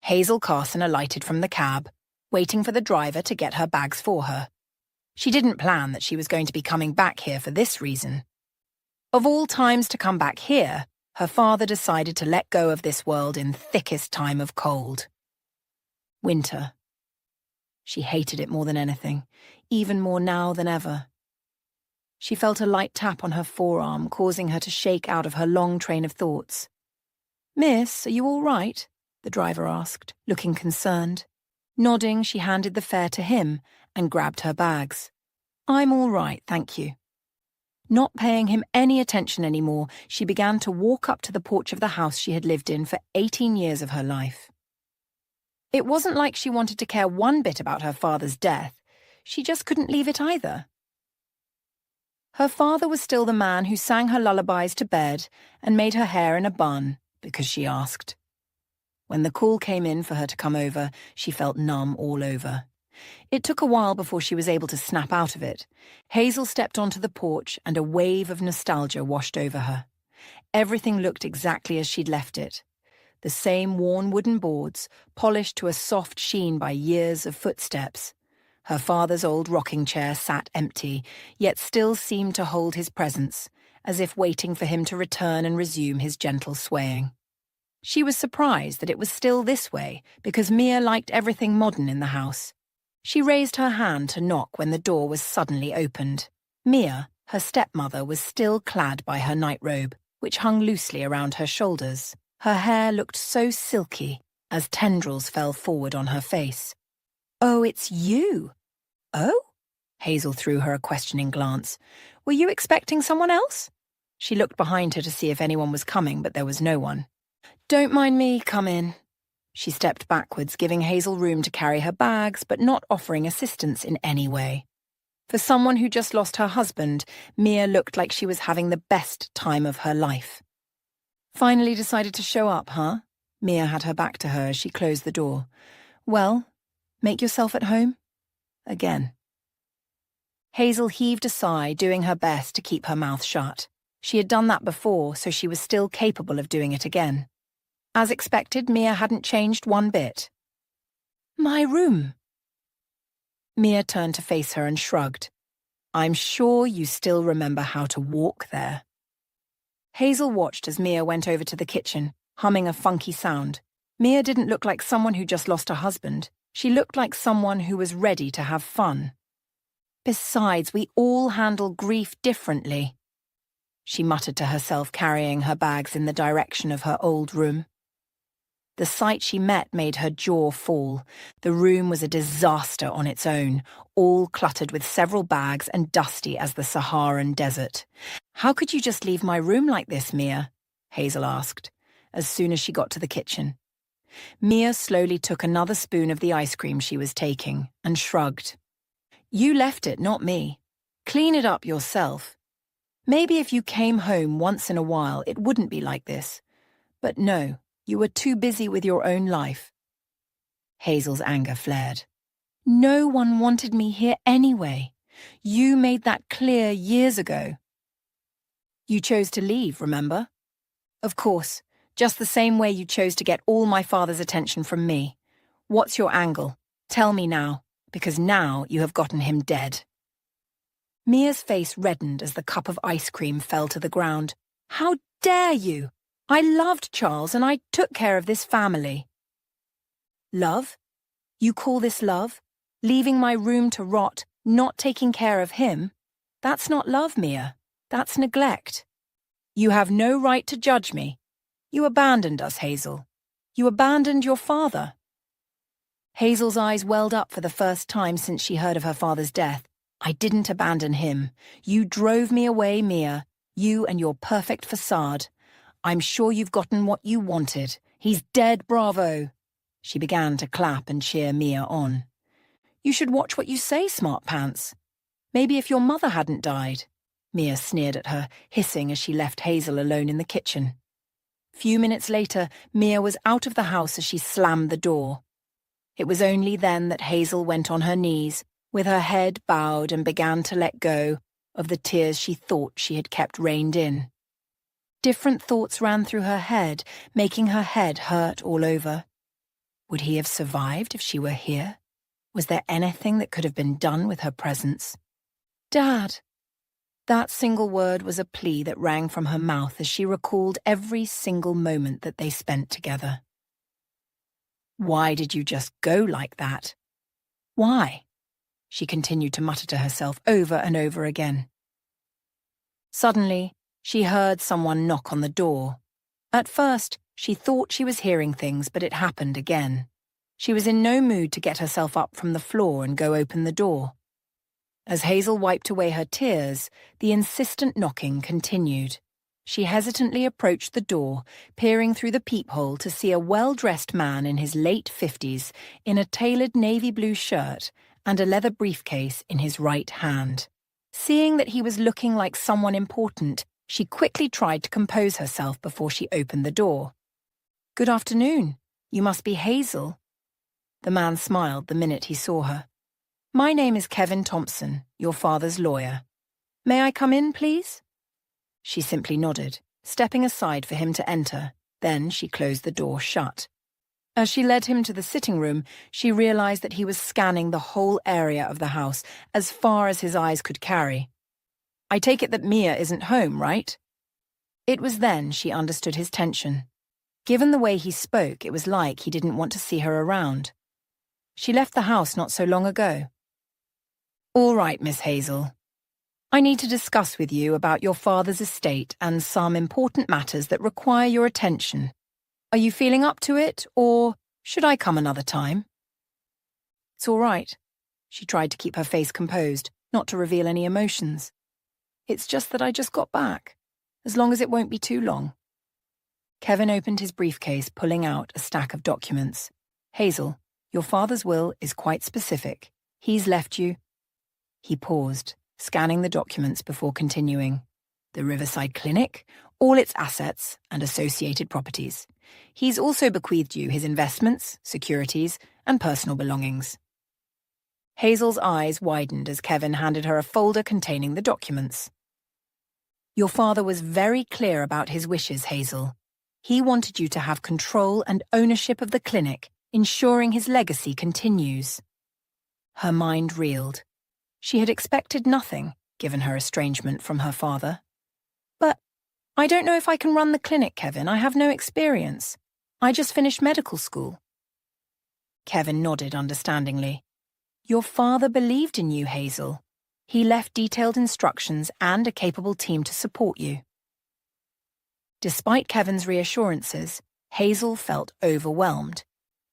Hazel Carson alighted from the cab, waiting for the driver to get her bags for her. She didn't plan that she was going to be coming back here for this reason. Of all times to come back here, her father decided to let go of this world in thickest time of cold. Winter. She hated it more than anything, even more now than ever. She felt a light tap on her forearm, causing her to shake out of her long train of thoughts. "Miss, are you all right?" the driver asked, looking concerned. Nodding, she handed the fare to him and grabbed her bags. "I'm all right, thank you." Not paying him any attention anymore, she began to walk up to the porch of the house she had lived in for 18 years of her life. It wasn't like she wanted to care one bit about her father's death. She just couldn't leave it either. Her father was still the man who sang her lullabies to bed and made her hair in a bun, because she asked. When the call came in for her to come over, she felt numb all over. It took a while before she was able to snap out of it. Hazel stepped onto the porch and a wave of nostalgia washed over her. Everything looked exactly as she'd left it. The same worn wooden boards, polished to a soft sheen by years of footsteps. Her father's old rocking chair sat empty, yet still seemed to hold his presence, as if waiting for him to return and resume his gentle swaying. She was surprised that it was still this way, because Mia liked everything modern in the house. She raised her hand to knock when the door was suddenly opened. Mia, her stepmother, was still clad by her nightrobe, which hung loosely around her shoulders. Her hair looked so silky as tendrils fell forward on her face. "Oh, it's you." "Oh?" Hazel threw her a questioning glance. "Were you expecting someone else?" She looked behind her to see if anyone was coming, but there was no one. "Don't mind me, come in." She stepped backwards, giving Hazel room to carry her bags, but not offering assistance in any way. For someone who just lost her husband, Mia looked like she was having the best time of her life. "Finally decided to show up, huh?" Mia had her back to her as she closed the door. "Well, make yourself at home?" Again. Hazel heaved a sigh, doing her best to keep her mouth shut. She had done that before, so she was still capable of doing it again. As expected, Mia hadn't changed one bit. "My room." Mia turned to face her and shrugged. "I'm sure you still remember how to walk there." Hazel watched as Mia went over to the kitchen, humming a funky sound. Mia didn't look like someone who just lost her husband. She looked like someone who was ready to have fun. "Besides, we all handle grief differently," she muttered to herself, carrying her bags in the direction of her old room. The sight she met made her jaw fall. The room was a disaster on its own, all cluttered with several bags and dusty as the Saharan desert. "How could you just leave my room like this, Mia?" Hazel asked, as soon as she got to the kitchen. Mia slowly took another spoon of the ice cream she was taking and shrugged. "You left it, not me. Clean it up yourself. Maybe if you came home once in a while, it wouldn't be like this. But no. You were too busy with your own life." Hazel's anger flared. "No one wanted me here anyway. You made that clear years ago." "You chose to leave, remember?" "Of course, just the same way you chose to get all my father's attention from me. What's your angle? Tell me now, because now you have gotten him dead." Mia's face reddened as the cup of ice cream fell to the ground. "How dare you! I loved Charles and I took care of this family." "Love? You call this love? Leaving my room to rot, not taking care of him? That's not love, Mia. That's neglect. You have no right to judge me. You abandoned us, Hazel. You abandoned your father." Hazel's eyes welled up for the first time since she heard of her father's death. "I didn't abandon him. You drove me away, Mia. You and your perfect facade. I'm sure you've gotten what you wanted. He's dead, bravo." She began to clap and cheer Mia on. "You should watch what you say, smart pants. Maybe if your mother hadn't died." Mia sneered at her, hissing as she left Hazel alone in the kitchen. Few minutes later, Mia was out of the house as she slammed the door. It was only then that Hazel went on her knees, with her head bowed, and began to let go of the tears she thought she had kept reined in. Different thoughts ran through her head, making her head hurt all over. Would he have survived if she were here? Was there anything that could have been done with her presence? Dad! That single word was a plea that rang from her mouth as she recalled every single moment that they spent together. Why did you just go like that? Why? She continued to mutter to herself over and over again. Suddenly, she heard someone knock on the door. At first, she thought she was hearing things, but it happened again. She was in no mood to get herself up from the floor and go open the door. As Hazel wiped away her tears, the insistent knocking continued. She hesitantly approached the door, peering through the peephole to see a well-dressed man in his late 50s in a tailored navy blue shirt and a leather briefcase in his right hand. Seeing that he was looking like someone important, she quickly tried to compose herself before she opened the door. "Good afternoon. You must be Hazel." The man smiled the minute he saw her. "My name is Kevin Thompson, your father's lawyer. May I come in, please?" She simply nodded, stepping aside for him to enter. Then she closed the door shut. As she led him to the sitting room, she realized that he was scanning the whole area of the house as far as his eyes could carry. "I take it that Mia isn't home, right?" It was then she understood his tension. Given the way he spoke, it was like he didn't want to see her around. "She left the house not so long ago." "All right, Miss Hazel. I need to discuss with you about your father's estate and some important matters that require your attention. Are you feeling up to it, or should I come another time?" "It's all right." She tried to keep her face composed, not to reveal any emotions. "It's just that I just got back. As long as it won't be too long." Kevin opened his briefcase, pulling out a stack of documents. "Hazel, your father's will is quite specific. He's left you—" He paused, scanning the documents before continuing. "The Riverside Clinic, all its assets and associated properties. He's also bequeathed you his investments, securities, and personal belongings." Hazel's eyes widened as Kevin handed her a folder containing the documents. "Your father was very clear about his wishes, Hazel. He wanted you to have control and ownership of the clinic, ensuring his legacy continues." Her mind reeled. She had expected nothing, given her estrangement from her father. "But I don't know if I can run the clinic, Kevin. I have no experience. I just finished medical school." Kevin nodded understandingly. "Your father believed in you, Hazel. He left detailed instructions and a capable team to support you." Despite Kevin's reassurances, Hazel felt overwhelmed.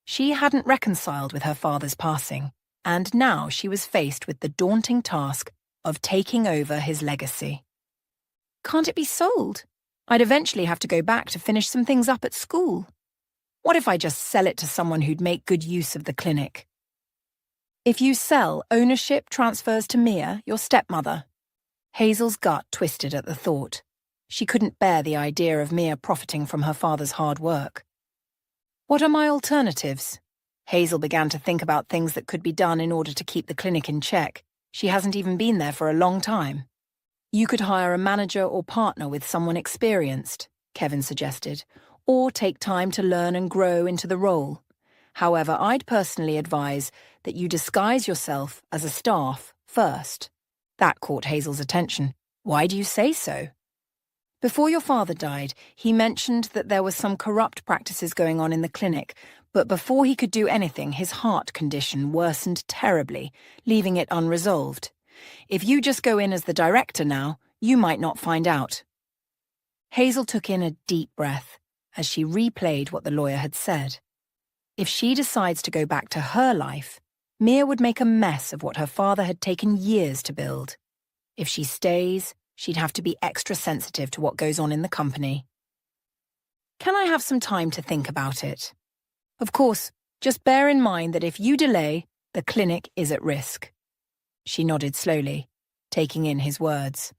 She hadn't reconciled with her father's passing, and now she was faced with the daunting task of taking over his legacy. "Can't it be sold? I'd eventually have to go back to finish some things up at school. What if I just sell it to someone who'd make good use of the clinic?" "If you sell, ownership transfers to Mia, your stepmother." Hazel's gut twisted at the thought. She couldn't bear the idea of Mia profiting from her father's hard work. "What are my alternatives?" Hazel began to think about things that could be done in order to keep the clinic in check. She hasn't even been there for a long time. "You could hire a manager or partner with someone experienced," Kevin suggested, "or take time to learn and grow into the role. However, I'd personally advise that you disguise yourself as a staff first." That caught Hazel's attention. "Why do you say so?" "Before your father died, he mentioned that there were some corrupt practices going on in the clinic, but before he could do anything, his heart condition worsened terribly, leaving it unresolved. If you just go in as the director now, you might not find out." Hazel took in a deep breath as she replayed what the lawyer had said. If she decides to go back to her life, Mia would make a mess of what her father had taken years to build. If she stays, she'd have to be extra sensitive to what goes on in the company. "Can I have some time to think about it? Of course, just bear in mind that if you delay, the clinic is at risk." She nodded slowly, taking in his words.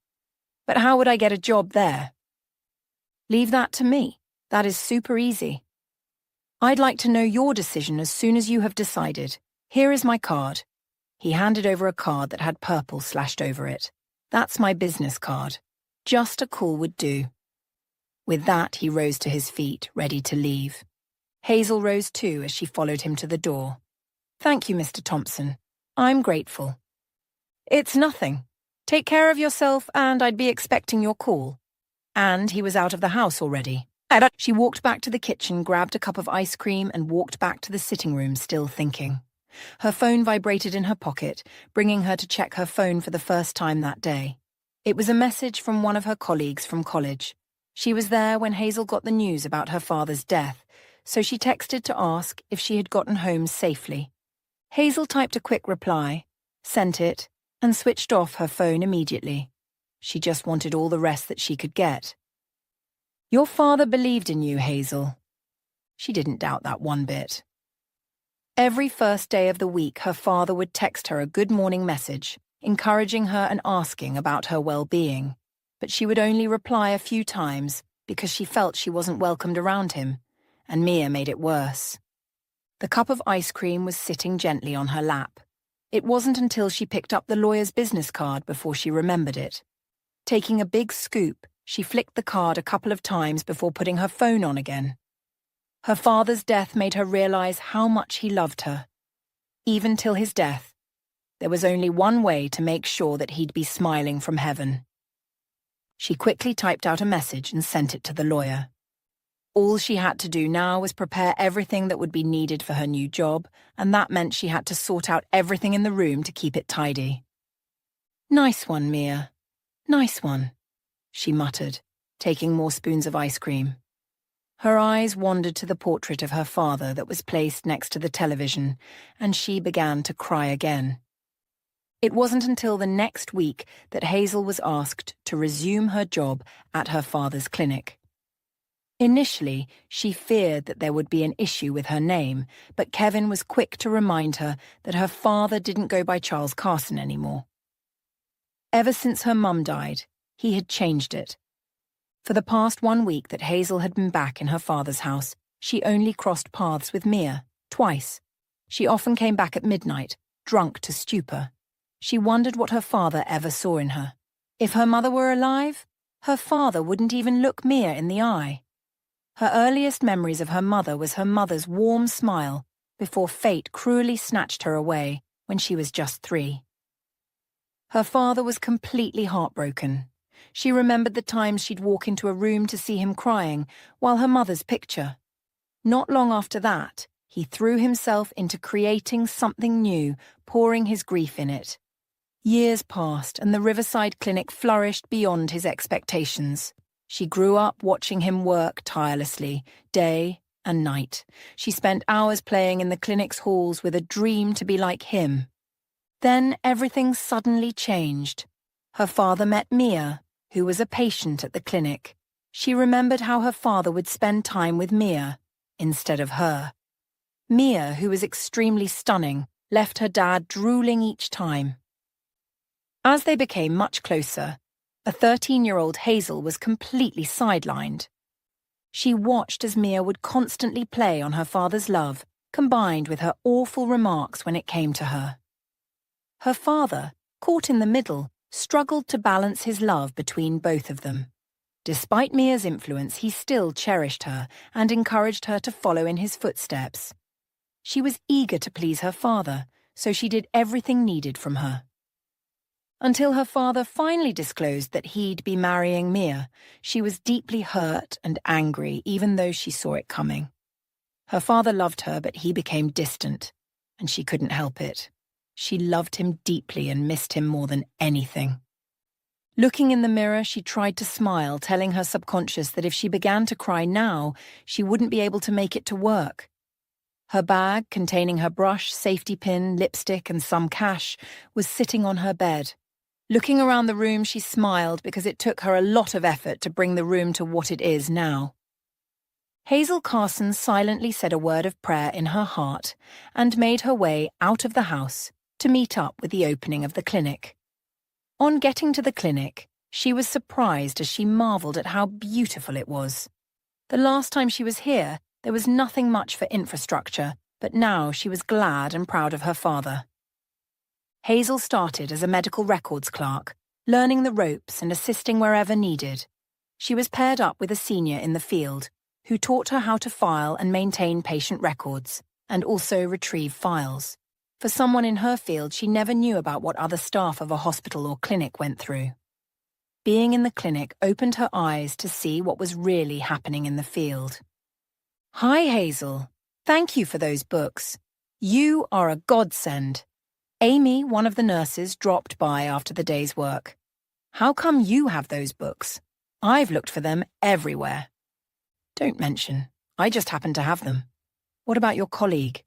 "But how would I get a job there?" "Leave that to me. That is super easy. I'd like to know your decision as soon as you have decided. Here is my card." He handed over a card that had purple slashed over it. "That's my business card. Just a call would do." With that, he rose to his feet, ready to leave. Hazel rose too as she followed him to the door. "Thank you, Mr. Thompson. I'm grateful." "It's nothing. Take care of yourself and I'd be expecting your call." And he was out of the house already. She walked back to the kitchen, grabbed a cup of ice cream and walked back to the sitting room still thinking. Her phone vibrated in her pocket, bringing her to check her phone for the first time that day. It was a message from one of her colleagues from college. She was there when Hazel got the news about her father's death, so she texted to ask if she had gotten home safely. Hazel typed a quick reply, sent it, and switched off her phone immediately. She just wanted all the rest that she could get. "Your father believed in you, Hazel." She didn't doubt that one bit. Every first day of the week, her father would text her a good morning message, encouraging her and asking about her well-being. But she would only reply a few times because she felt she wasn't welcomed around him, and Mia made it worse. The cup of ice cream was sitting gently on her lap. It wasn't until she picked up the lawyer's business card before she remembered it. Taking a big scoop, she flicked the card a couple of times before putting her phone on again. Her father's death made her realize how much he loved her. Even till his death, there was only one way to make sure that he'd be smiling from heaven. She quickly typed out a message and sent it to the lawyer. All she had to do now was prepare everything that would be needed for her new job, and that meant she had to sort out everything in the room to keep it tidy. "Nice one, Mia. Nice one," she muttered, taking more spoons of ice cream. Her eyes wandered to the portrait of her father that was placed next to the television, and she began to cry again. It wasn't until the next week that Hazel was asked to resume her job at her father's clinic. Initially, she feared that there would be an issue with her name, but Kevin was quick to remind her that her father didn't go by Charles Carson anymore. Ever since her mum died, he had changed it. For the past 1 week that Hazel had been back in her father's house, she only crossed paths with Mia, twice. She often came back at midnight, drunk to stupor. She wondered what her father ever saw in her. If her mother were alive, her father wouldn't even look Mia in the eye. Her earliest memories of her mother was her mother's warm smile before fate cruelly snatched her away when she was just 3. Her father was completely heartbroken. She remembered the times she'd walk into a room to see him crying, while her mother's picture. Not long after that, he threw himself into creating something new, pouring his grief in it. Years passed, and the Riverside Clinic flourished beyond his expectations. She grew up watching him work tirelessly, day and night. She spent hours playing in the clinic's halls with a dream to be like him. Then everything suddenly changed. Her father met Mia, who was a patient at the clinic. She remembered how her father would spend time with Mia instead of her. Mia, who was extremely stunning, left her dad drooling each time. As they became much closer, a 13-year-old Hazel was completely sidelined. She watched as Mia would constantly play on her father's love, combined with her awful remarks when it came to her. Her father, caught in the middle, struggled to balance his love between both of them. Despite Mia's influence, he still cherished her and encouraged her to follow in his footsteps. She was eager to please her father, so she did everything needed from her. Until her father finally disclosed that he'd be marrying Mia, she was deeply hurt and angry, even though she saw it coming. Her father loved her, but he became distant, and she couldn't help it. She loved him deeply and missed him more than anything. Looking in the mirror, she tried to smile, telling her subconscious that if she began to cry now, she wouldn't be able to make it to work. Her bag, containing her brush, safety pin, lipstick, and some cash, was sitting on her bed. Looking around the room, she smiled because it took her a lot of effort to bring the room to what it is now. Hazel Carson silently said a word of prayer in her heart and made her way out of the house to meet up with the opening of the clinic. On getting to the clinic, she was surprised as she marveled at how beautiful it was. The last time she was here, there was nothing much for infrastructure, but now she was glad and proud of her father. Hazel started as a medical records clerk, learning the ropes and assisting wherever needed. She was paired up with a senior in the field, who taught her how to file and maintain patient records, and also retrieve files. For someone in her field, she never knew about what other staff of a hospital or clinic went through. Being in the clinic opened her eyes to see what was really happening in the field. "Hi, Hazel. Thank you for those books. You are a godsend." Amy, one of the nurses, dropped by after the day's work. "How come you have those books? I've looked for them everywhere." "Don't mention. I just happen to have them. What about your colleague?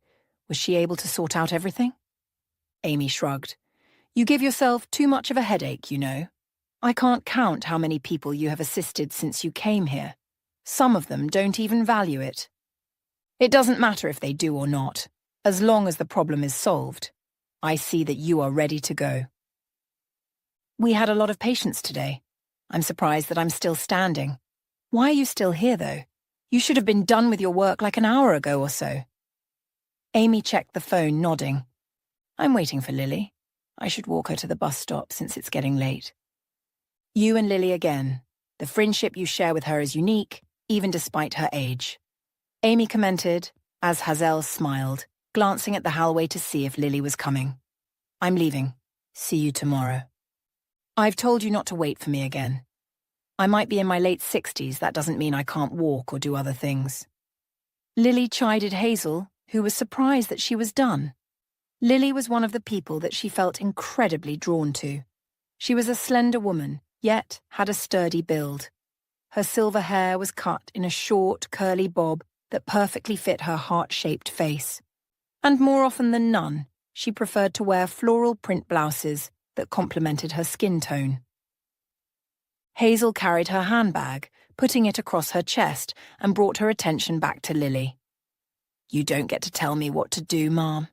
Was she able to sort out everything?" Amy shrugged. "You give yourself too much of a headache, you know. I can't count how many people you have assisted since you came here. Some of them don't even value it. It doesn't matter if they do or not, as long as the problem is solved. I see that you are ready to go." "We had a lot of patients today. I'm surprised that I'm still standing. Why are you still here, though? You should have been done with your work like an hour ago or so." Amy checked the phone, nodding. "I'm waiting for Lily. I should walk her to the bus stop since it's getting late." "You and Lily again. The friendship you share with her is unique, even despite her age," Amy commented, as Hazel smiled, glancing at the hallway to see if Lily was coming. "I'm leaving. See you tomorrow." "I've told you not to wait for me again. I might be in my late 60s, that doesn't mean I can't walk or do other things." Lily chided Hazel, who was surprised that she was done. Lily was one of the people that she felt incredibly drawn to. She was a slender woman, yet had a sturdy build. Her silver hair was cut in a short, curly bob that perfectly fit her heart-shaped face. And more often than none, she preferred to wear floral print blouses that complemented her skin tone. Hazel carried her handbag, putting it across her chest, and brought her attention back to Lily. "You don't get to tell me what to do, Mom."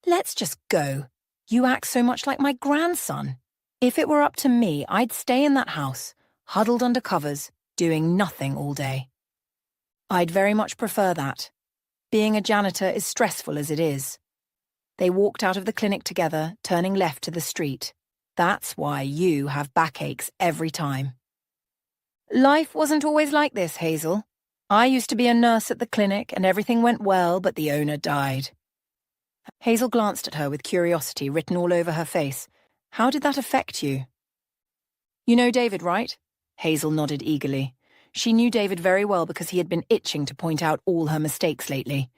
"Let's just go. You act so much like my grandson. If it were up to me, I'd stay in that house, huddled under covers, doing nothing all day." "I'd very much prefer that. Being a janitor is stressful as it is." They walked out of the clinic together, turning left to the street. "That's why you have backaches every time." "Life wasn't always like this, Hazel. I used to be a nurse at the clinic and everything went well, but the owner died." Hazel glanced at her with curiosity written all over her face. "How did that affect you?" "You know David, right?" Hazel nodded eagerly. She knew David very well because he had been itching to point out all her mistakes lately.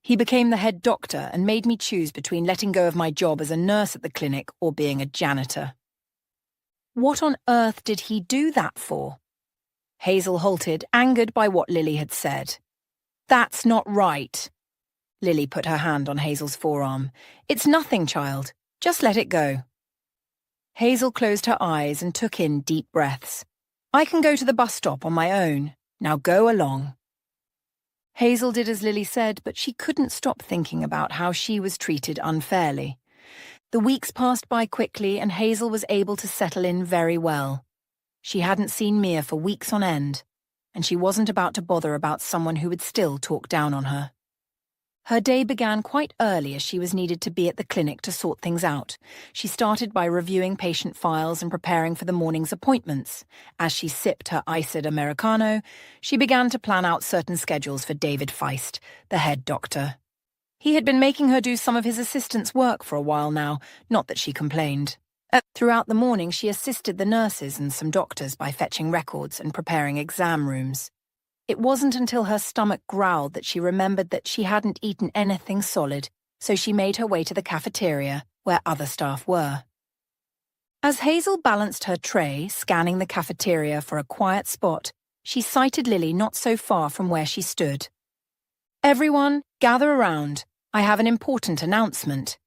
"He became the head doctor and made me choose between letting go of my job as a nurse at the clinic or being a janitor." "What on earth did he do that for?" Hazel halted, angered by what Lily had said. "That's not right." Lily put her hand on Hazel's forearm. "It's nothing, child. Just let it go." Hazel closed her eyes and took in deep breaths. "I can go to the bus stop on my own. Now go along." Hazel did as Lily said, but she couldn't stop thinking about how she was treated unfairly. The weeks passed by quickly and Hazel was able to settle in very well. She hadn't seen Mia for weeks on end, and she wasn't about to bother about someone who would still talk down on her. Her day began quite early as she was needed to be at the clinic to sort things out. She started by reviewing patient files and preparing for the morning's appointments. As she sipped her iced Americano, she began to plan out certain schedules for David Feist, the head doctor. He had been making her do some of his assistant's work for a while now, not that she complained. Throughout the morning, she assisted the nurses and some doctors by fetching records and preparing exam rooms. It wasn't until her stomach growled that she remembered that she hadn't eaten anything solid, so she made her way to the cafeteria, where other staff were. As Hazel balanced her tray, scanning the cafeteria for a quiet spot, she sighted Lily not so far from where she stood. "Everyone, gather around. I have an important announcement,"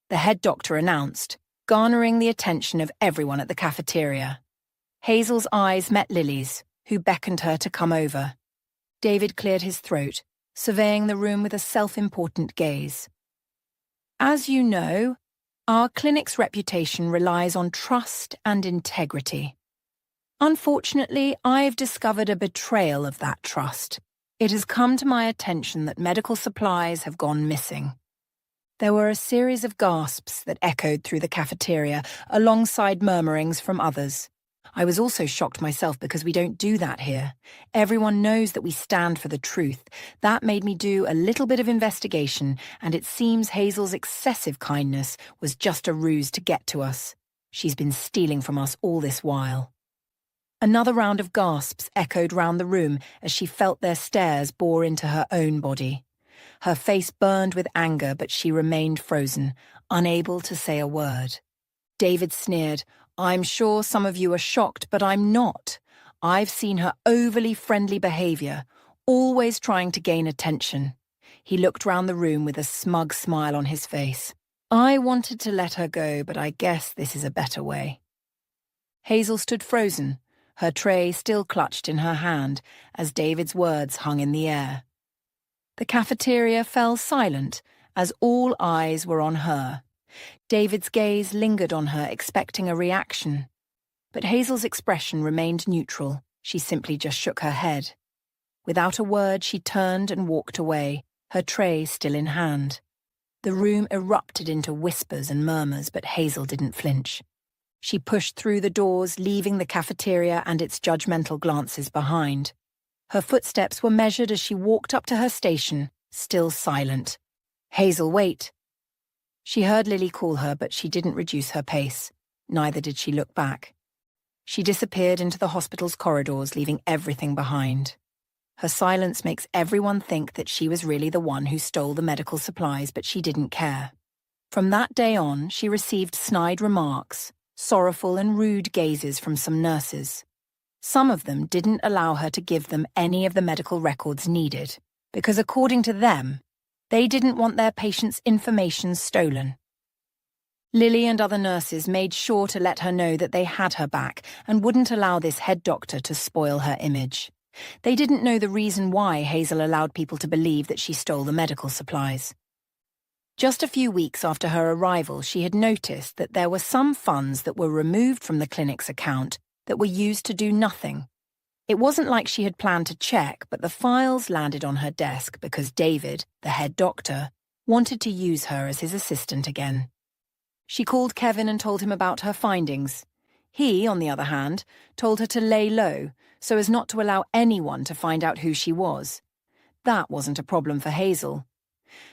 the head doctor announced, garnering the attention of everyone at the cafeteria. Hazel's eyes met Lily's, who beckoned her to come over. David cleared his throat, surveying the room with a self-important gaze. "As you know, our clinic's reputation relies on trust and integrity. Unfortunately, I've discovered a betrayal of that trust. It has come to my attention that medical supplies have gone missing." There were a series of gasps that echoed through the cafeteria, alongside murmurings from others. I was also shocked myself because we don't do that here. Everyone knows that we stand for the truth. That made me do a little bit of investigation, and it seems Hazel's excessive kindness was just a ruse to get to us. She's been stealing from us all this while." Another round of gasps echoed round the room as she felt their stares bore into her own body. Her face burned with anger, but she remained frozen, unable to say a word. David sneered, "I'm sure some of you are shocked, but I'm not. I've seen her overly friendly behaviour, always trying to gain attention." He looked round the room with a smug smile on his face. "I wanted to let her go, but I guess this is a better way." Hazel stood frozen, her tray still clutched in her hand as David's words hung in the air. The cafeteria fell silent as all eyes were on her. David's gaze lingered on her, expecting a reaction. But Hazel's expression remained neutral. She simply just shook her head. Without a word, she turned and walked away, her tray still in hand. The room erupted into whispers and murmurs, but Hazel didn't flinch. She pushed through the doors, leaving the cafeteria and its judgmental glances behind. Her footsteps were measured as she walked up to her station, still silent. "Hazel, wait." She heard Lily call her, but she didn't reduce her pace. Neither did she look back. She disappeared into the hospital's corridors, leaving everything behind. Her silence makes everyone think that she was really the one who stole the medical supplies, but she didn't care. From that day on, she received snide remarks, sorrowful and rude gazes from some nurses. Some of them didn't allow her to give them any of the medical records needed, because according to them, they didn't want their patients' information stolen. Lily and other nurses made sure to let her know that they had her back and wouldn't allow this head doctor to spoil her image. They didn't know the reason why Hazel allowed people to believe that she stole the medical supplies. Just a few weeks after her arrival, she had noticed that there were some funds that were removed from the clinic's account that were used to do nothing. It wasn't like she had planned to check, but the files landed on her desk because David, the head doctor, wanted to use her as his assistant again. She called Kevin and told him about her findings. He, on the other hand, told her to lay low so as not to allow anyone to find out who she was. That wasn't a problem for Hazel.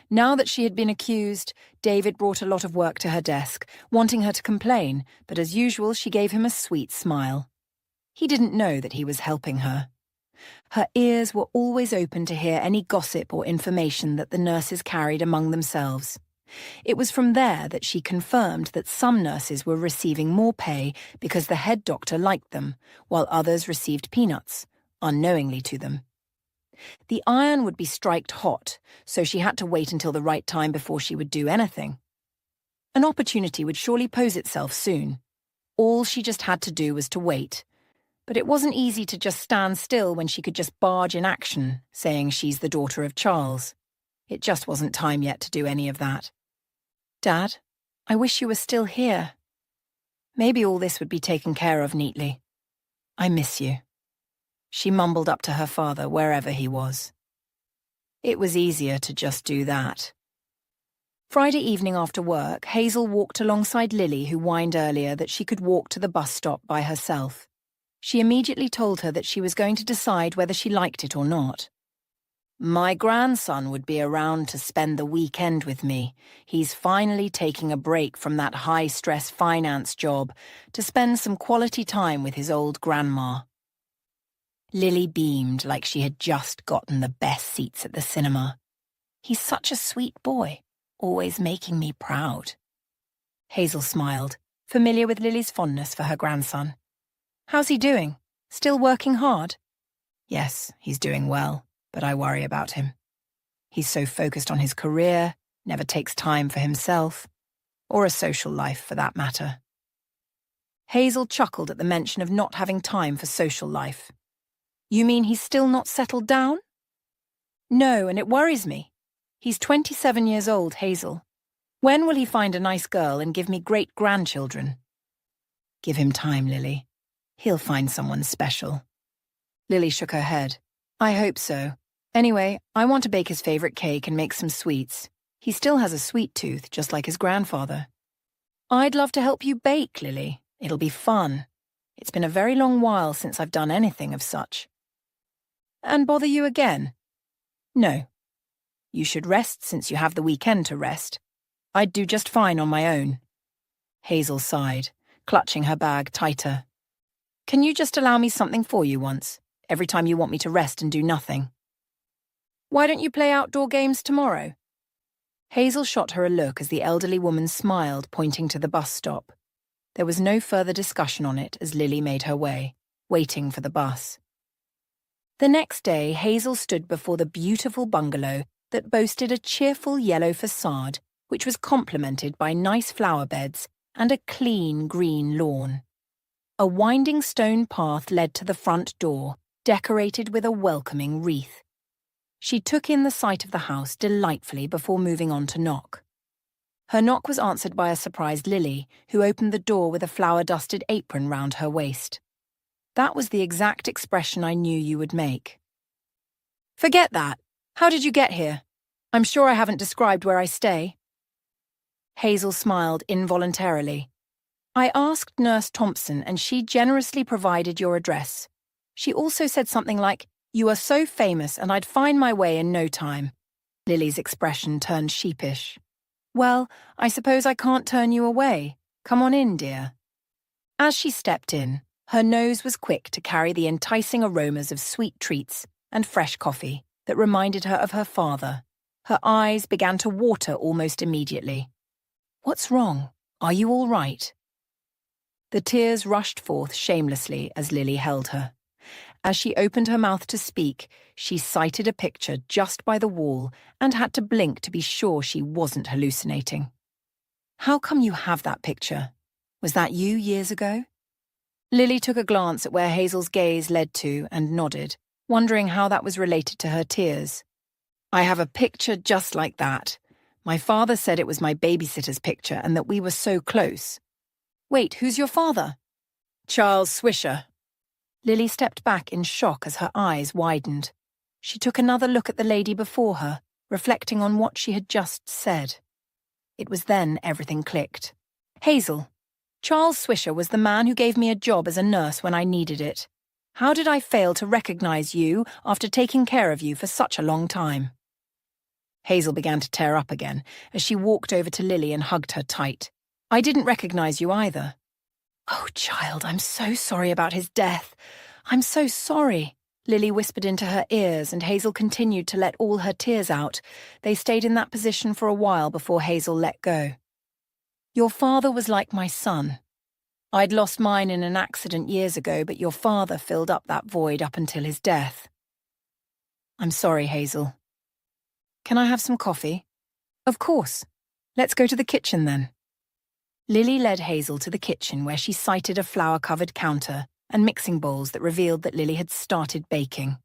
Now that she had been accused, David brought a lot of work to her desk, wanting her to complain, but as usual she gave him a sweet smile. He didn't know that he was helping her. Her ears were always open to hear any gossip or information that the nurses carried among themselves. It was from there that she confirmed that some nurses were receiving more pay because the head doctor liked them, while others received peanuts, unknowingly to them. The iron would be striked hot, so she had to wait until the right time before she would do anything. An opportunity would surely pose itself soon. All she just had to do was to wait. But it wasn't easy to just stand still when she could just barge in action, saying she's the daughter of Charles. It just wasn't time yet to do any of that. "Dad, I wish you were still here. Maybe all this would be taken care of neatly. I miss you." She mumbled up to her father wherever he was. It was easier to just do that. Friday evening after work, Hazel walked alongside Lily, who whined earlier that she could walk to the bus stop by herself. She immediately told her that she was going to decide whether she liked it or not. "My grandson would be around to spend the weekend with me. He's finally taking a break from that high-stress finance job to spend some quality time with his old grandma." Lily beamed like she had just gotten the best seats at the cinema. "He's such a sweet boy, always making me proud." Hazel smiled, familiar with Lily's fondness for her grandson. "How's he doing? Still working hard?" "Yes, he's doing well, but I worry about him. He's so focused on his career, never takes time for himself, or a social life for that matter." Hazel chuckled at the mention of not having time for social life. "You mean he's still not settled down?" "No, and it worries me. He's 27 years old, Hazel. When will he find a nice girl and give me great-grandchildren?" "Give him time, Lily. He'll find someone special." Lily shook her head. "I hope so. Anyway, I want to bake his favorite cake and make some sweets. He still has a sweet tooth, just like his grandfather." "I'd love to help you bake, Lily. It'll be fun. It's been a very long while since I've done anything of such. And bother you again? No. You should rest since you have the weekend to rest. I'd do just fine on my own. Hazel sighed, clutching her bag tighter. Can you just allow me something for you once, every time you want me to rest and do nothing? Why don't you play outdoor games tomorrow? Hazel shot her a look as the elderly woman smiled, pointing to the bus stop. There was no further discussion on it as Lily made her way, waiting for the bus. The next day, Hazel stood before the beautiful bungalow that boasted a cheerful yellow facade, which was complemented by nice flower beds and a clean green lawn. A winding stone path led to the front door, decorated with a welcoming wreath. She took in the sight of the house delightfully before moving on to knock. Her knock was answered by a surprised Lily, who opened the door with a flower-dusted apron round her waist. That was the exact expression I knew you would make. Forget that. How did you get here? I'm sure I haven't described where I stay. Hazel smiled involuntarily. I asked Nurse Thompson and she generously provided your address. She also said something like, "You are so famous and I'd find my way in no time." Lily's expression turned sheepish. Well, I suppose I can't turn you away. Come on in, dear. As she stepped in, her nose was quick to carry the enticing aromas of sweet treats and fresh coffee that reminded her of her father. Her eyes began to water almost immediately. What's wrong? Are you all right? The tears rushed forth shamelessly as Lily held her. As she opened her mouth to speak, she sighted a picture just by the wall and had to blink to be sure she wasn't hallucinating. How come you have that picture? Was that you years ago? Lily took a glance at where Hazel's gaze led to and nodded, wondering how that was related to her tears. I have a picture just like that. My father said it was my babysitter's picture and that we were so close. Wait, who's your father? Charles Swisher. Lily stepped back in shock as her eyes widened. She took another look at the lady before her, reflecting on what she had just said. It was then everything clicked. Hazel, Charles Swisher was the man who gave me a job as a nurse when I needed it. How did I fail to recognize you after taking care of you for such a long time? Hazel began to tear up again as she walked over to Lily and hugged her tight. I didn't recognize you either. Oh, child, I'm so sorry about his death. I'm so sorry. Lily whispered into her ears and Hazel continued to let all her tears out. They stayed in that position for a while before Hazel let go. Your father was like my son. I'd lost mine in an accident years ago, but your father filled up that void up until his death. I'm sorry, Hazel. Can I have some coffee? Of course. Let's go to the kitchen then. Lily led Hazel to the kitchen where she sighted a flour-covered counter and mixing bowls that revealed that Lily had started baking.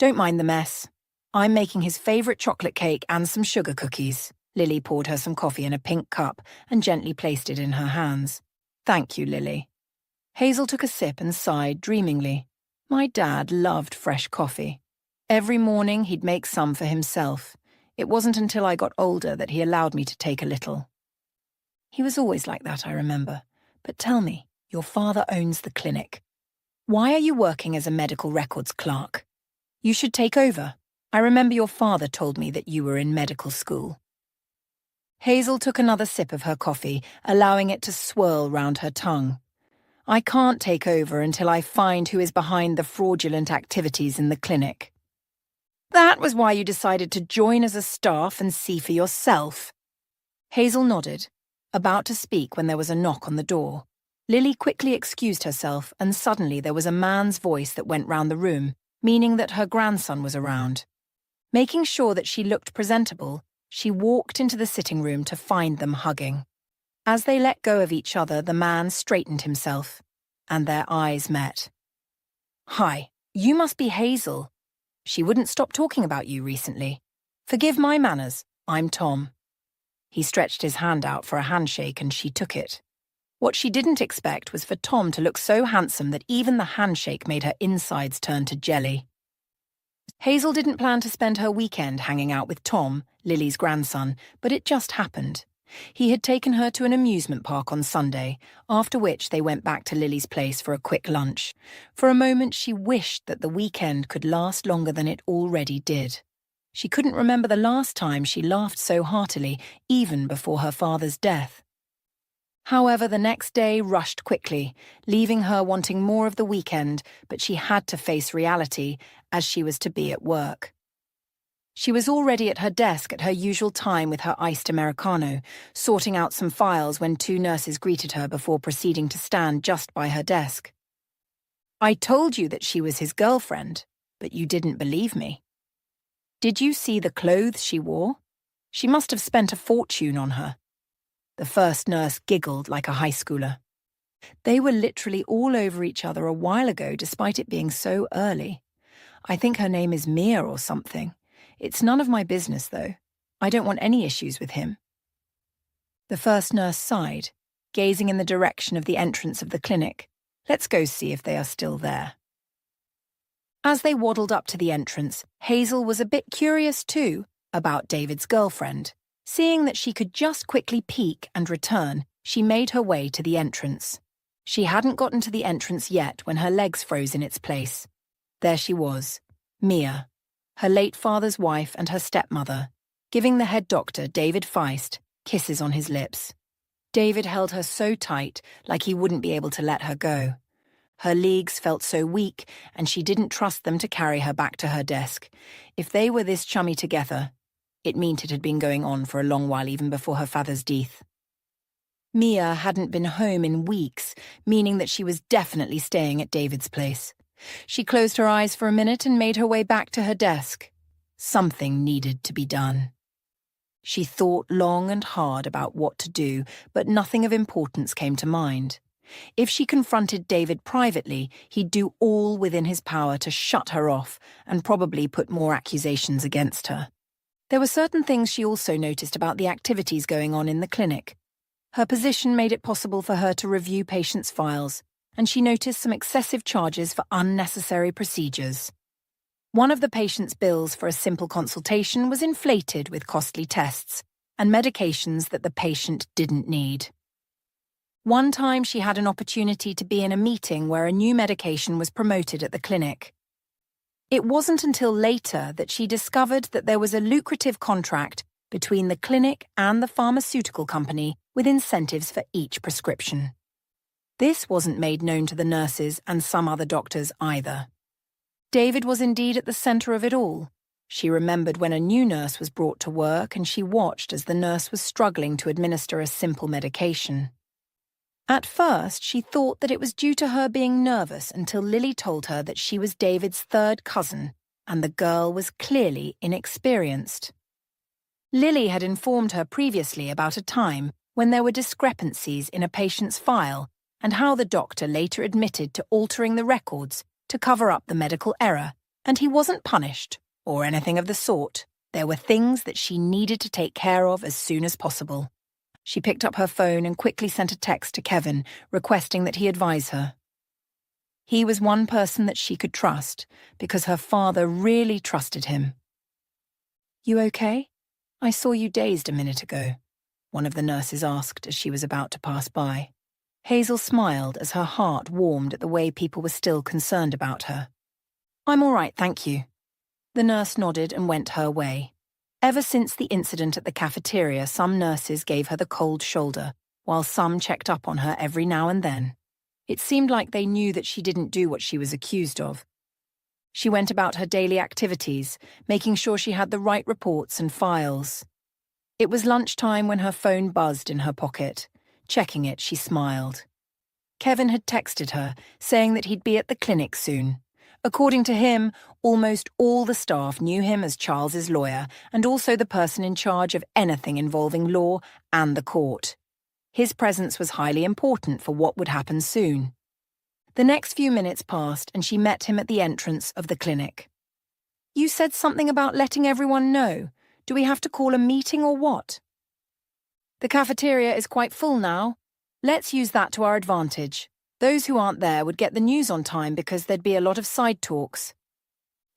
Don't mind the mess. I'm making his favourite chocolate cake and some sugar cookies. Lily poured her some coffee in a pink cup and gently placed it in her hands. Thank you, Lily. Hazel took a sip and sighed dreamingly. My dad loved fresh coffee. Every morning he'd make some for himself. It wasn't until I got older that he allowed me to take a little. He was always like that, I remember. But tell me, your father owns the clinic. Why are you working as a medical records clerk? You should take over. I remember your father told me that you were in medical school. Hazel took another sip of her coffee, allowing it to swirl round her tongue. I can't take over until I find who is behind the fraudulent activities in the clinic. That was why you decided to join as a staff and see for yourself. Hazel nodded, about to speak when there was a knock on the door. Lily quickly excused herself and suddenly there was a man's voice that went round the room, meaning that her grandson was around. Making sure that she looked presentable, she walked into the sitting room to find them hugging. As they let go of each other, the man straightened himself, and their eyes met. Hi, you must be Hazel. She wouldn't stop talking about you recently. Forgive my manners, I'm Tom. He stretched his hand out for a handshake and she took it. What she didn't expect was for Tom to look so handsome that even the handshake made her insides turn to jelly. Hazel didn't plan to spend her weekend hanging out with Tom, Lily's grandson, but it just happened. He had taken her to an amusement park on Sunday, after which they went back to Lily's place for a quick lunch. For a moment she wished that the weekend could last longer than it already did. She couldn't remember the last time she laughed so heartily, even before her father's death. However, the next day rushed quickly, leaving her wanting more of the weekend, but she had to face reality, as she was to be at work. She was already at her desk at her usual time with her iced Americano, sorting out some files when two nurses greeted her before proceeding to stand just by her desk. "I told you that she was his girlfriend, but you didn't believe me. Did you see the clothes she wore? She must have spent a fortune on her." The first nurse giggled like a high schooler. "They were literally all over each other a while ago despite it being so early. I think her name is Mia or something. It's none of my business, though. I don't want any issues with him." The first nurse sighed, gazing in the direction of the entrance of the clinic. "Let's go see if they are still there." As they waddled up to the entrance, Hazel was a bit curious too about David's girlfriend. Seeing that she could just quickly peek and return, she made her way to the entrance. She hadn't gotten to the entrance yet when her legs froze in its place. There she was, Mia, her late father's wife and her stepmother, giving the head doctor, David Feist, kisses on his lips. David held her so tight, like he wouldn't be able to let her go. Her legs felt so weak, and she didn't trust them to carry her back to her desk. If they were this chummy together, it meant it had been going on for a long while even before her father's death. Mia hadn't been home in weeks, meaning that she was definitely staying at David's place. She closed her eyes for a minute and made her way back to her desk. Something needed to be done. She thought long and hard about what to do, but nothing of importance came to mind. If she confronted David privately, he'd do all within his power to shut her off and probably put more accusations against her. There were certain things she also noticed about the activities going on in the clinic. Her position made it possible for her to review patients' files, and she noticed some excessive charges for unnecessary procedures. One of the patient's bills for a simple consultation was inflated with costly tests and medications that the patient didn't need. One time she had an opportunity to be in a meeting where a new medication was promoted at the clinic. It wasn't until later that she discovered that there was a lucrative contract between the clinic and the pharmaceutical company with incentives for each prescription. This wasn't made known to the nurses and some other doctors either. David was indeed at the center of it all. She remembered when a new nurse was brought to work and she watched as the nurse was struggling to administer a simple medication. At first, she thought that it was due to her being nervous until Lily told her that she was David's third cousin and the girl was clearly inexperienced. Lily had informed her previously about a time when there were discrepancies in a patient's file and how the doctor later admitted to altering the records to cover up the medical error, and he wasn't punished or anything of the sort. There were things that she needed to take care of as soon as possible. She picked up her phone and quickly sent a text to Kevin, requesting that he advise her. He was one person that she could trust, because her father really trusted him. "You okay? I saw you dazed a minute ago," one of the nurses asked as she was about to pass by. Hazel smiled as her heart warmed at the way people were still concerned about her. "I'm all right, thank you." The nurse nodded and went her way. Ever since the incident at the cafeteria, some nurses gave her the cold shoulder, while some checked up on her every now and then. It seemed like they knew that she didn't do what she was accused of. She went about her daily activities, making sure she had the right reports and files. It was lunchtime when her phone buzzed in her pocket. Checking it, she smiled. Kevin had texted her, saying that he'd be at the clinic soon. According to him, almost all the staff knew him as Charles's lawyer and also the person in charge of anything involving law and the court. His presence was highly important for what would happen soon. The next few minutes passed and she met him at the entrance of the clinic. "You said something about letting everyone know. Do we have to call a meeting or what?" "The cafeteria is quite full now. Let's use that to our advantage. Those who aren't there would get the news on time because there'd be a lot of side talks."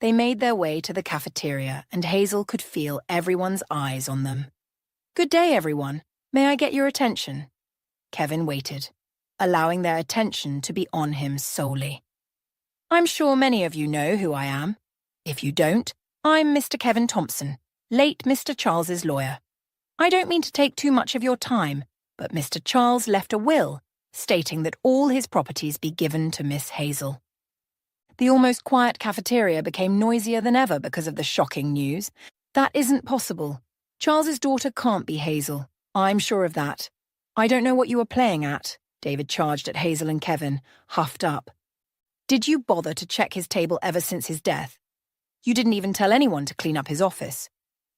They made their way to the cafeteria and Hazel could feel everyone's eyes on them. "Good day, everyone. May I get your attention? Kevin waited, allowing their attention to be on him solely. I'm sure many of you know who I am. If you don't, I'm Mr. Kevin Thompson, late Mr. Charles's lawyer. I don't mean to take too much of your time, but Mr. Charles left a will stating that all his properties be given to Miss Hazel. The almost quiet cafeteria became noisier than ever because of the shocking news. That isn't possible. Charles's daughter can't be Hazel. I'm sure of that. I don't know what you were playing at, David charged at Hazel and Kevin, huffed up. Did you bother to check his table ever since his death? You didn't even tell anyone to clean up his office.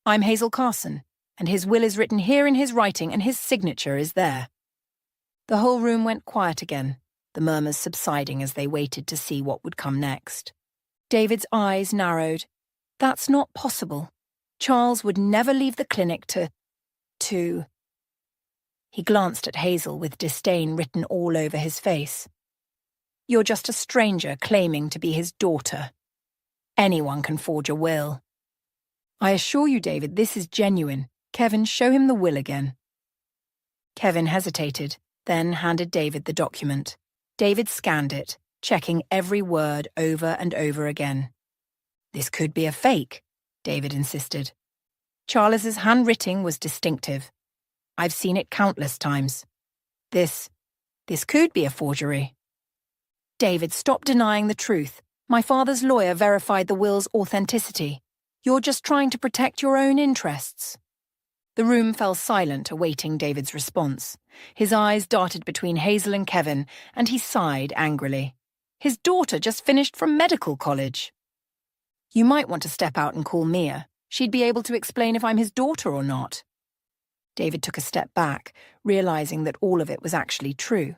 I'm Hazel Carson, and his will is written here in his writing and his signature is there. The whole room went quiet again, the murmurs subsiding as they waited to see what would come next. David's eyes narrowed. That's not possible. Charles would never leave the clinic to... He glanced at Hazel with disdain written all over his face. You're just a stranger claiming to be his daughter. Anyone can forge a will. I assure you, David, this is genuine. Kevin, show him the will again. Kevin hesitated, then handed David the document. David scanned it, checking every word over and over again. This could be a fake, David insisted. Charles's handwriting was distinctive. I've seen it countless times. This could be a forgery. David, stop denying the truth. My father's lawyer verified the will's authenticity. You're just trying to protect your own interests. The room fell silent, awaiting David's response. His eyes darted between Hazel and Kevin, and he sighed angrily. His daughter just finished from medical college. You might want to step out and call Mia. She'd be able to explain if I'm his daughter or not. David took a step back, realizing that all of it was actually true.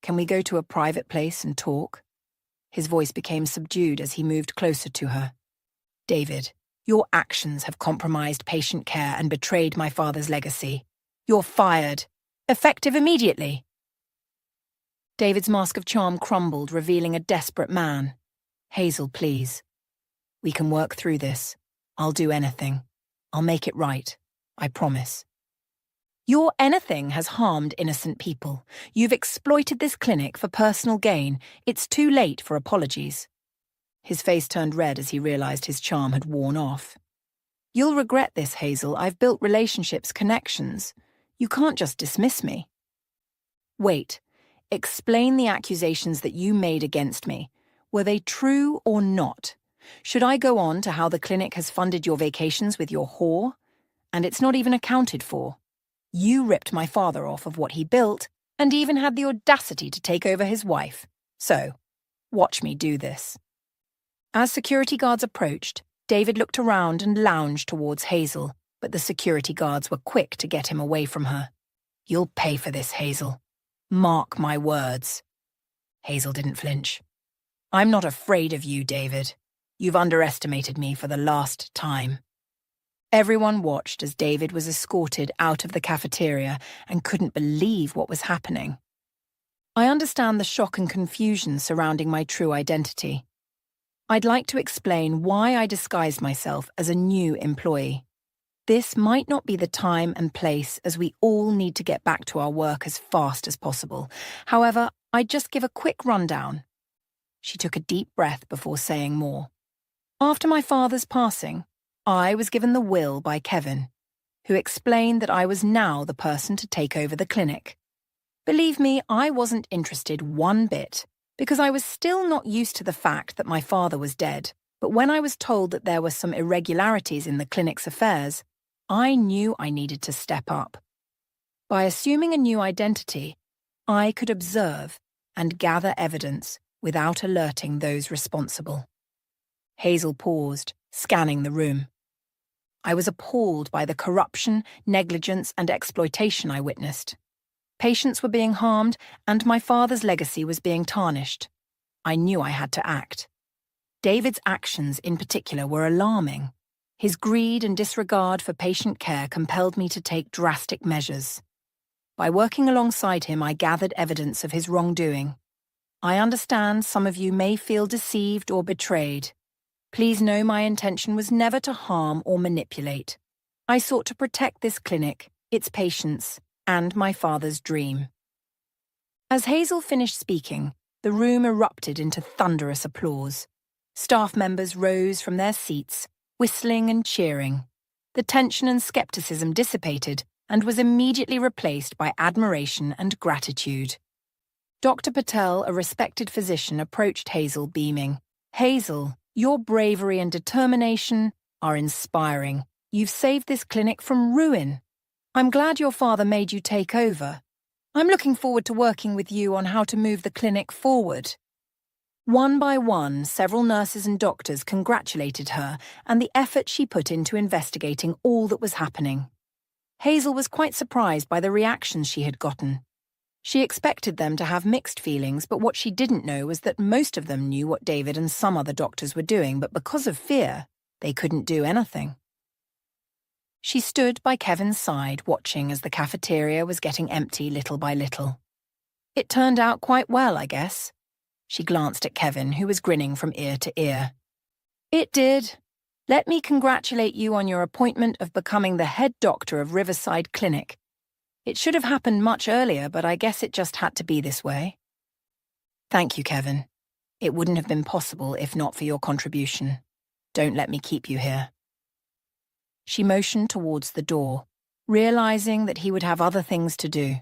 Can we go to a private place and talk? His voice became subdued as he moved closer to her. David, your actions have compromised patient care and betrayed my father's legacy. You're fired. Effective immediately. David's mask of charm crumbled, revealing a desperate man. Hazel, please. We can work through this. I'll do anything. I'll make it right. I promise. Your anything has harmed innocent people. You've exploited this clinic for personal gain. It's too late for apologies. His face turned red as he realized his charm had worn off. You'll regret this, Hazel. I've built relationships, connections. You can't just dismiss me. Wait. Explain the accusations that you made against me. Were they true or not? Should I go on to how the clinic has funded your vacations with your whore? And it's not even accounted for. You ripped my father off of what he built and even had the audacity to take over his wife. So, watch me do this. As security guards approached, David looked around and lounged towards Hazel, but the security guards were quick to get him away from her. You'll pay for this, Hazel. Mark my words. Hazel didn't flinch. I'm not afraid of you, David. You've underestimated me for the last time. Everyone watched as David was escorted out of the cafeteria and couldn't believe what was happening. I understand the shock and confusion surrounding my true identity. I'd like to explain why I disguised myself as a new employee. This might not be the time and place, as we all need to get back to our work as fast as possible. However, I'd just give a quick rundown. She took a deep breath before saying more. After my father's passing, I was given the will by Kevin, who explained that I was now the person to take over the clinic. Believe me, I wasn't interested one bit, because I was still not used to the fact that my father was dead. But when I was told that there were some irregularities in the clinic's affairs, I knew I needed to step up. By assuming a new identity, I could observe and gather evidence without alerting those responsible. Hazel paused, scanning the room. I was appalled by the corruption, negligence, and exploitation I witnessed. Patients were being harmed, and my father's legacy was being tarnished. I knew I had to act. David's actions in particular were alarming. His greed and disregard for patient care compelled me to take drastic measures. By working alongside him, I gathered evidence of his wrongdoing. I understand some of you may feel deceived or betrayed. Please know my intention was never to harm or manipulate. I sought to protect this clinic its patience, and my father's dream. As Hazel finished speaking, the room erupted into thunderous applause. Staff members rose from their seats, whistling and cheering. The tension and skepticism dissipated and was immediately replaced by admiration and gratitude. Dr. Patel, a respected physician, approached Hazel beaming. "Hazel, your bravery and determination are inspiring. You've saved this clinic from ruin. I'm glad your father made you take over. I'm looking forward to working with you on how to move the clinic forward." One by one, several nurses and doctors congratulated her and the effort she put into investigating all that was happening. Hazel was quite surprised by the reactions she had gotten. She expected them to have mixed feelings, but what she didn't know was that most of them knew what David and some other doctors were doing, but because of fear, they couldn't do anything. She stood by Kevin's side, watching as the cafeteria was getting empty little by little. "It turned out quite well, I guess." She glanced at Kevin, who was grinning from ear to ear. "It did. Let me congratulate you on your appointment of becoming the head doctor of Riverside Clinic. It should have happened much earlier, but I guess it just had to be this way." "Thank you, Kevin. It wouldn't have been possible if not for your contribution. Don't let me keep you here." She motioned towards the door, realizing that he would have other things to do.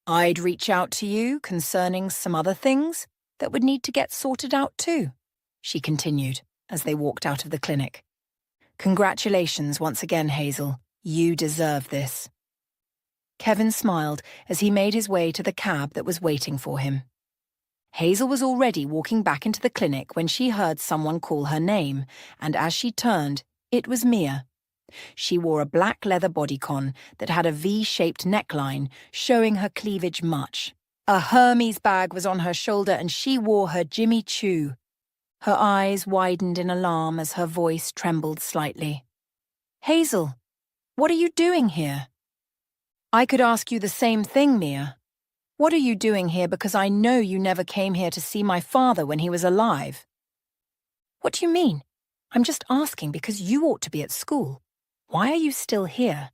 "I'd reach out to you concerning some other things that would need to get sorted out too," she continued as they walked out of the clinic. "Congratulations once again, Hazel. You deserve this." Kevin smiled as he made his way to the cab that was waiting for him. Hazel was already walking back into the clinic when she heard someone call her name, and as she turned, it was Mia. She wore a black leather bodycon that had a V-shaped neckline, showing her cleavage much. A Hermes bag was on her shoulder and she wore her Jimmy Choo. Her eyes widened in alarm as her voice trembled slightly. "Hazel, what are you doing here?" "I could ask you the same thing, Mia. What are you doing here, because I know you never came here to see my father when he was alive?" "What do you mean? I'm just asking because you ought to be at school. Why are you still here?"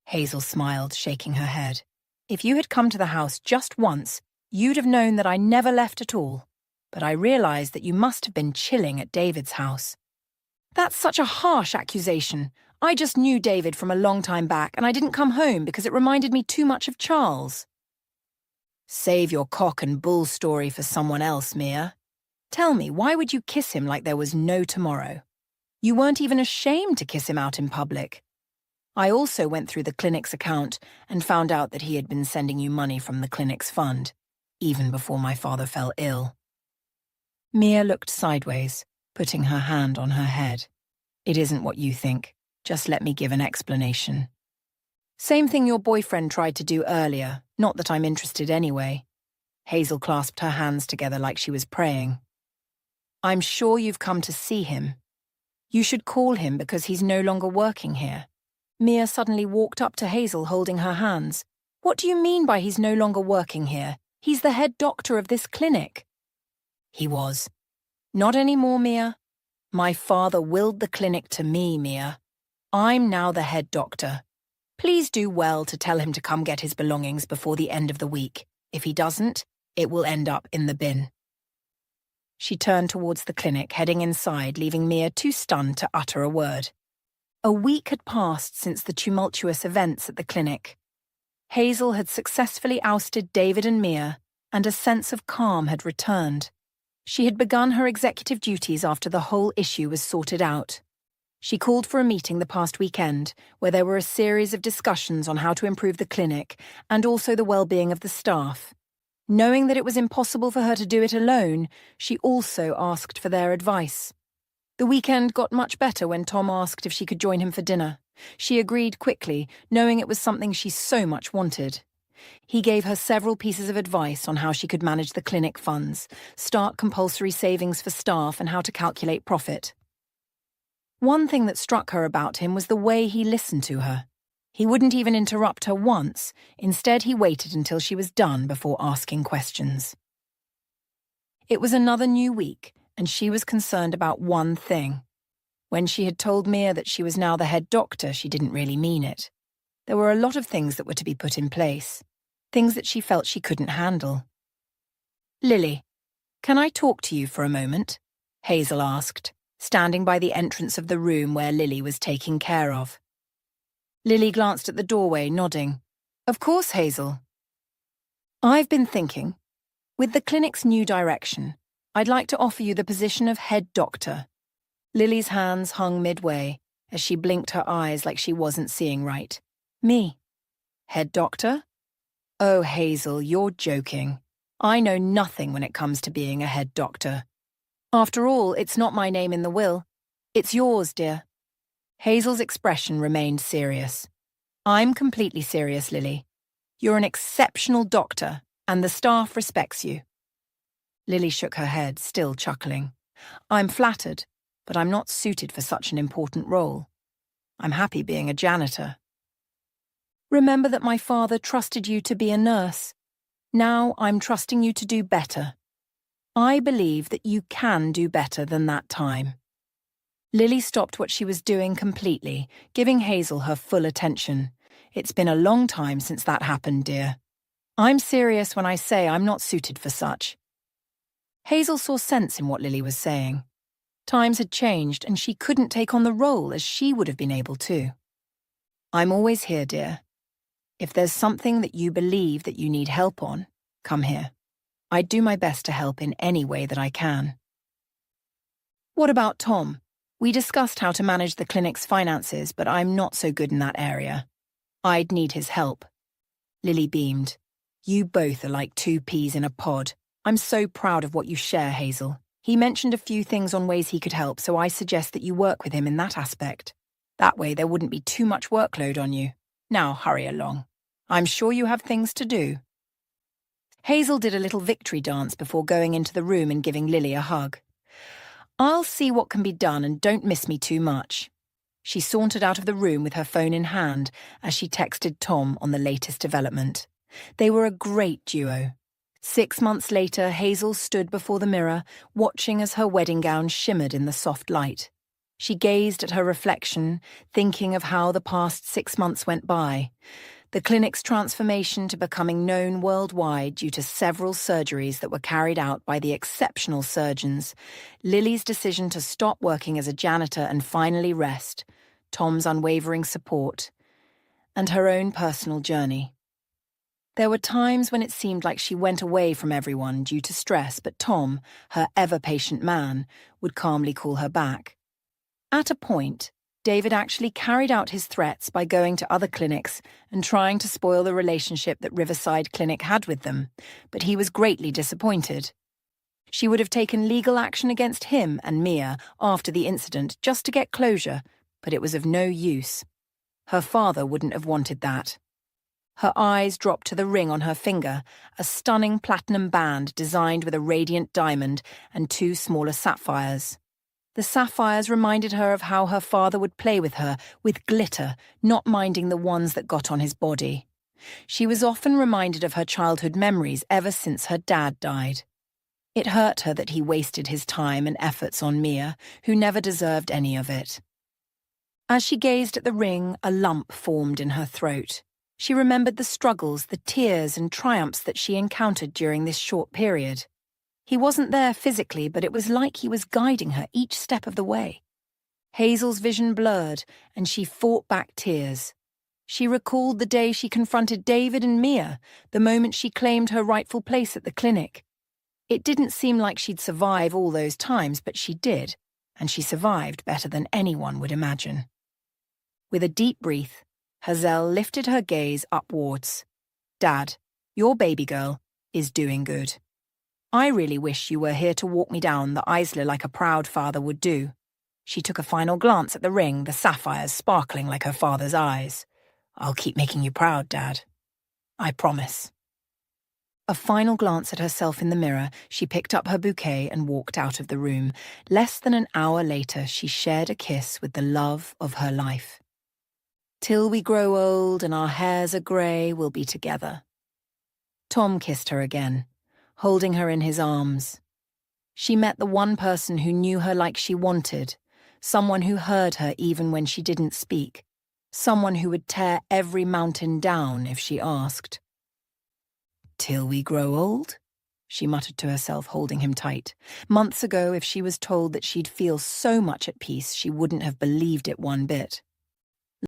Hazel smiled, shaking her head. "If you had come to the house just once, you'd have known that I never left at all. But I realized that you must have been chilling at David's house." "That's such a harsh accusation. I just knew David from a long time back, and I didn't come home because it reminded me too much of Charles." "Save your cock and bull story for someone else, Mia. Tell me, why would you kiss him like there was no tomorrow? You weren't even ashamed to kiss him out in public. I also went through the clinic's account and found out that he had been sending you money from the clinic's fund, even before my father fell ill." Mia looked sideways, putting her hand on her head. "It isn't what you think. Just let me give an explanation. Same thing your boyfriend tried to do earlier, not that I'm interested anyway." Hazel clasped her hands together like she was praying. "I'm sure you've come to see him. You should call him because he's no longer working here." Mia suddenly walked up to Hazel, holding her hands. "What do you mean by he's no longer working here? He's the head doctor of this clinic." "He was. Not anymore, Mia. My father willed the clinic to me, Mia. I'm now the head doctor. Please do well to tell him to come get his belongings before the end of the week. If he doesn't, it will end up in the bin." She turned towards the clinic, heading inside, leaving Mia too stunned to utter a word. A week had passed since the tumultuous events at the clinic. Hazel had successfully ousted David and Mia, and a sense of calm had returned. She had begun her executive duties after the whole issue was sorted out. She called for a meeting the past weekend, where there were a series of discussions on how to improve the clinic and also the well-being of the staff. Knowing that it was impossible for her to do it alone, she also asked for their advice. The weekend got much better when Tom asked if she could join him for dinner. She agreed quickly, knowing it was something she so much wanted. He gave her several pieces of advice on how she could manage the clinic funds, start compulsory savings for staff, and how to calculate profit. One thing that struck her about him was the way he listened to her. He wouldn't even interrupt her once. Instead, he waited until she was done before asking questions. It was another new week, and she was concerned about one thing. When she had told Mia that she was now the head doctor, she didn't really mean it. There were a lot of things that were to be put in place, things that she felt she couldn't handle. "Lily, can I talk to you for a moment?" Hazel asked, standing by the entrance of the room where Lily was taken care of. Lily glanced at the doorway, nodding. "Of course, Hazel." "I've been thinking. With the clinic's new direction, I'd like to offer you the position of head doctor." Lily's hands hung midway as she blinked her eyes like she wasn't seeing right. "Me? Head doctor? Oh, Hazel, you're joking. I know nothing when it comes to being a head doctor. After all, it's not my name in the will. It's yours, dear." Hazel's expression remained serious. "I'm completely serious, Lily. You're an exceptional doctor, and the staff respects you." Lily shook her head, still chuckling. "I'm flattered, but I'm not suited for such an important role. I'm happy being a janitor." "Remember that my father trusted you to be a nurse. Now I'm trusting you to do better. I believe that you can do better than that time." Lily stopped what she was doing completely, giving Hazel her full attention. "It's been a long time since that happened, dear. I'm serious when I say I'm not suited for such." Hazel saw sense in what Lily was saying. Times had changed, and she couldn't take on the role as she would have been able to. "I'm always here, dear. If there's something that you believe that you need help on, come here. I'd do my best to help in any way that I can." "What about Tom? We discussed how to manage the clinic's finances, but I'm not so good in that area. I'd need his help." Lily beamed. "You both are like two peas in a pod. I'm so proud of what you share, Hazel. He mentioned a few things on ways he could help, so I suggest that you work with him in that aspect. That way there wouldn't be too much workload on you. Now hurry along. I'm sure you have things to do." Hazel did a little victory dance before going into the room and giving Lily a hug. "I'll see what can be done and don't miss me too much." She sauntered out of the room with her phone in hand as she texted Tom on the latest development. They were a great duo. 6 months later, Hazel stood before the mirror, watching as her wedding gown shimmered in the soft light. She gazed at her reflection, thinking of how the past 6 months went by. The clinic's transformation to becoming known worldwide due to several surgeries that were carried out by the exceptional surgeons, Lily's decision to stop working as a janitor and finally rest, Tom's unwavering support, and her own personal journey. There were times when it seemed like she went away from everyone due to stress, but Tom, her ever-patient man, would calmly call her back. At a point, David actually carried out his threats by going to other clinics and trying to spoil the relationship that Riverside Clinic had with them, but he was greatly disappointed. She would have taken legal action against him and Mia after the incident just to get closure, but it was of no use. Her father wouldn't have wanted that. Her eyes dropped to the ring on her finger, a stunning platinum band designed with a radiant diamond and 2 smaller sapphires. The sapphires reminded her of how her father would play with her, with glitter, not minding the ones that got on his body. She was often reminded of her childhood memories ever since her dad died. It hurt her that he wasted his time and efforts on Mia, who never deserved any of it. As she gazed at the ring, a lump formed in her throat. She remembered the struggles, the tears and triumphs that she encountered during this short period. He wasn't there physically, but it was like he was guiding her each step of the way. Hazel's vision blurred, and she fought back tears. She recalled the day she confronted David and Mia, the moment she claimed her rightful place at the clinic. It didn't seem like she'd survive all those times, but she did, and she survived better than anyone would imagine. With a deep breath, Hazel lifted her gaze upwards. "Dad, your baby girl is doing good. I really wish you were here to walk me down the Isla like a proud father would do." She took a final glance at the ring, the sapphires sparkling like her father's eyes. "I'll keep making you proud, Dad. I promise." A final glance at herself in the mirror, she picked up her bouquet and walked out of the room. Less than an hour later, she shared a kiss with the love of her life. "Till we grow old and our hairs are grey, we'll be together." Tom kissed her again, holding her in his arms. She met the one person who knew her like she wanted, someone who heard her even when she didn't speak, Someone who would tear every mountain down if she asked. "Till we grow old?" she muttered to herself, holding him tight. Months ago, if she was told that she'd feel so much at peace, she wouldn't have believed it one bit.